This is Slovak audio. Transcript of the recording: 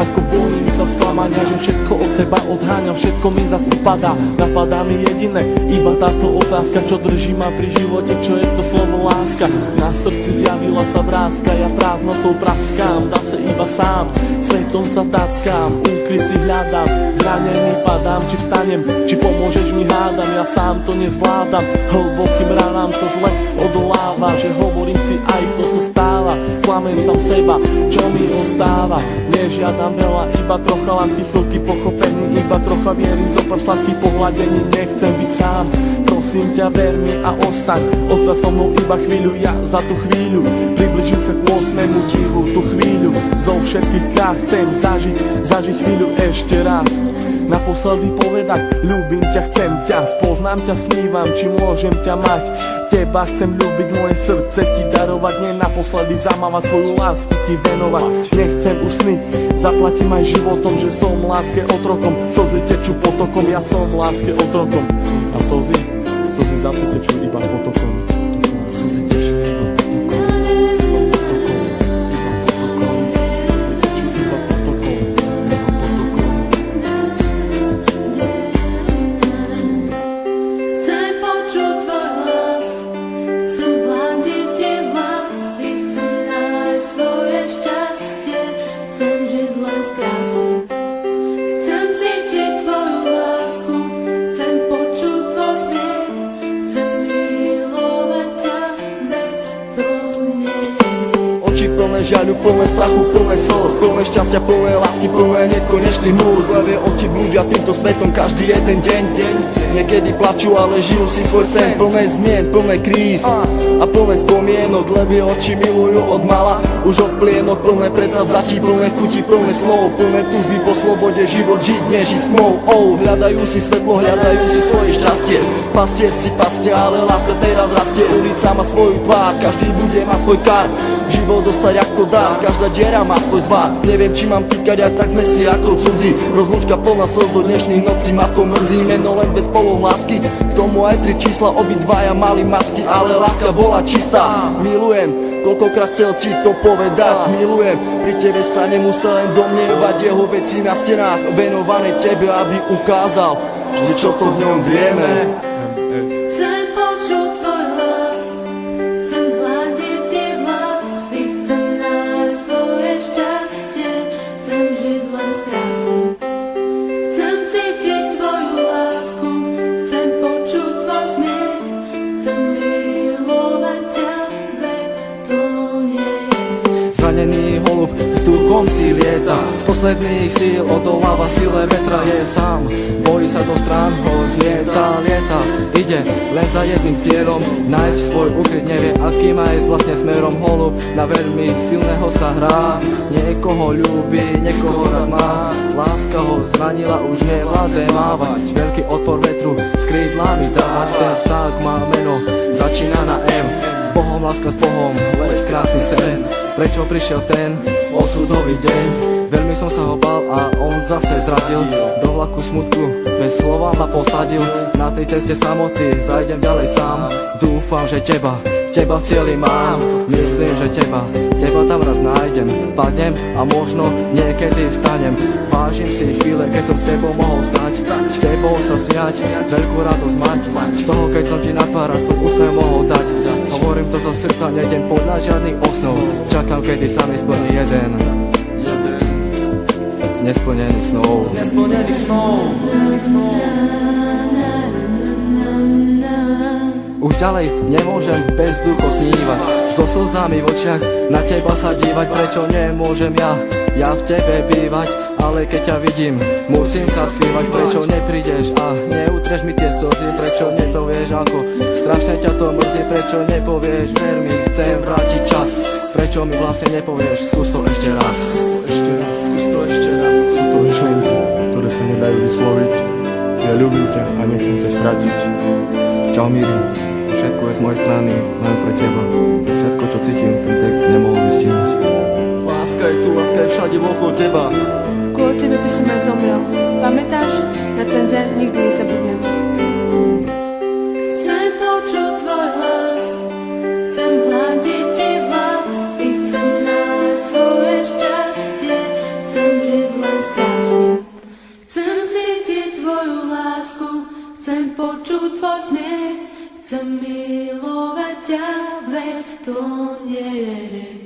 ako bojím sa sklamania, že všetko od seba odháňam, všetko mi zas upadá. Napadá mi jediné, iba táto otázka, čo drží ma pri živote, čo je to slovo láska. Na srdci zjavila sa vrázka, ja prázdnotou praskám, zase iba sám, svetom sa tackám, úkryt si hľadám, zranený padám, či vstanem, či pomôžeš mi hádam, ja sám to nezvládam, hlbokým ranám sa zle odoláva, že hovorím si aj to sa stáva, klamem sám seba, čo mi ostáva, nežiadam veľa, iba trocha lásky, chvíľky pochopení, iba trocha viery, zopár sladkých pohľadení, nechcem byť sám, prosím ťa ver mi a ostaň so mnou iba chvíľu, ja za tú chvíľu približím sa k 8. divu, tú chvíľu zo všetkých krát chcem zažiť chvíľu ešte raz, naposledy povedať ľúbim ťa, chcem ťa, poznám ťa, snívam, či môžem ťa mať, teba chcem ľúbiť, moje srdce ti darovať, nie naposledy zamávať, svoju lásku ti venovať, nechcem už sny, zaplatím aj životom, že som láske otrokom, slzy tečú potokom, ja som láske otrokom a slzy zase tečú iba potokom, slzy tečú iba plné žaľu, plné strachu, plné slz, plné šťastia, plné lásky, plné nekonečný múz. Levé oči blúdia týmto svetom každý jeden deň. Niekedy plačú, ale žijú si svoj sen. Plné zmien, plné kríz a plné spomienok. Levé oči milujú od mala, už od plienok. Plné predsavzatí, plné chuti, plné slov, plné túžby po slobode, život žiť, nežiť smou. Hľadajú si svetlo, hľadajú si svoje šťastie. Pastier si pastia, ale láska teraz rastie. Ulica má svoju tvár, každý bude mať svoj kár. Život dostať ako dar, každá diera má svoj zvar. Neviem, či mám týkať, a tak sme si ako cudzí. Rozlúčka plná slz do dnešných nocí, ma to mrzí. Meno len bez polov lásky, k tomu aj 3 čísla, obidvaja mali masky, ale láska bola čistá. Milujem, koľkokrát chcel ti to povedať, milujem. Pri tebe sa nemusel len domnievať, jeho veci na stenách venované tebe, aby ukázal, že čo to v ňom vieme. Zranený holub s duchom si lieta, z posledných síl odoláva sile vetra, je sám, bojí sa do strán, ho zmieta, lieta, ide len za jedným cieľom, nájsť svoj ukryt, nevie aký má ísť vlastne smerom. Holub na veľmi silného sa hrá, niekoho ľúbi, niekoho rád má, láska ho zranila, už nevládze mávať, veľký odpor vetru s krídlami dávať, ten vták má meno, začína na M, s Bohom, láska s Bohom, leď krásny sen. Prečo prišiel ten osudový deň? Veľmi som sa ho bál a on zase zradil. Do vlaku smutku bez slova ma posadil. Na tej ceste samoty zajdem ďalej sám. Dúfam, že teba v cieli mám. Myslím, že teba tam raz nájdem. Padnem a možno niekedy vstanem. Vážim si chvíle, keď som s tebou mohol stať, s tebou sa smiať, veľkú radosť mať, z toho, keď som ti na tvár aspoň úsmev mohol dať. Hovorím to zo srdca, nejdem podľa žiadnych osnov, čakám, kedy sa mi splní jeden z nesplnených snov. Už ďalej nemôžem bez ducho snívať, so slzami v očiach na teba sa dívať. Prečo nemôžem ja v tebe bývať, ale keď ťa vidím, musím sa skrývať. Prečo neprídeš a neutreš mi tie slzy, prečo nepovieš, ako strašne ťa to mrzí. Prečo nepovieš, ver mi, chcem vrátiť čas. Prečo mi vlastne nepovieš, skús to ešte raz. Skús to ešte raz. Sú to myšlienky, ktoré sa nedajú vysloviť. Ja ľúbim ťa a nechcem ťa stratiť. Čau Miri, všetko je z mojej strany, len pre teba. Všetko, čo cítim, ten text nemohol vystihnúť. Láska je tu, láska je všade okolo teba. Kvôli tebe by som aj zomrel. Pamätáš? Na ten deň nikdy nezabudnem. Chcem počuť tvoj hlas, chcem hľadiť ti vlasy, chcem nájsť svoje šťastie, chcem žiť ťa, veď to nie je riek.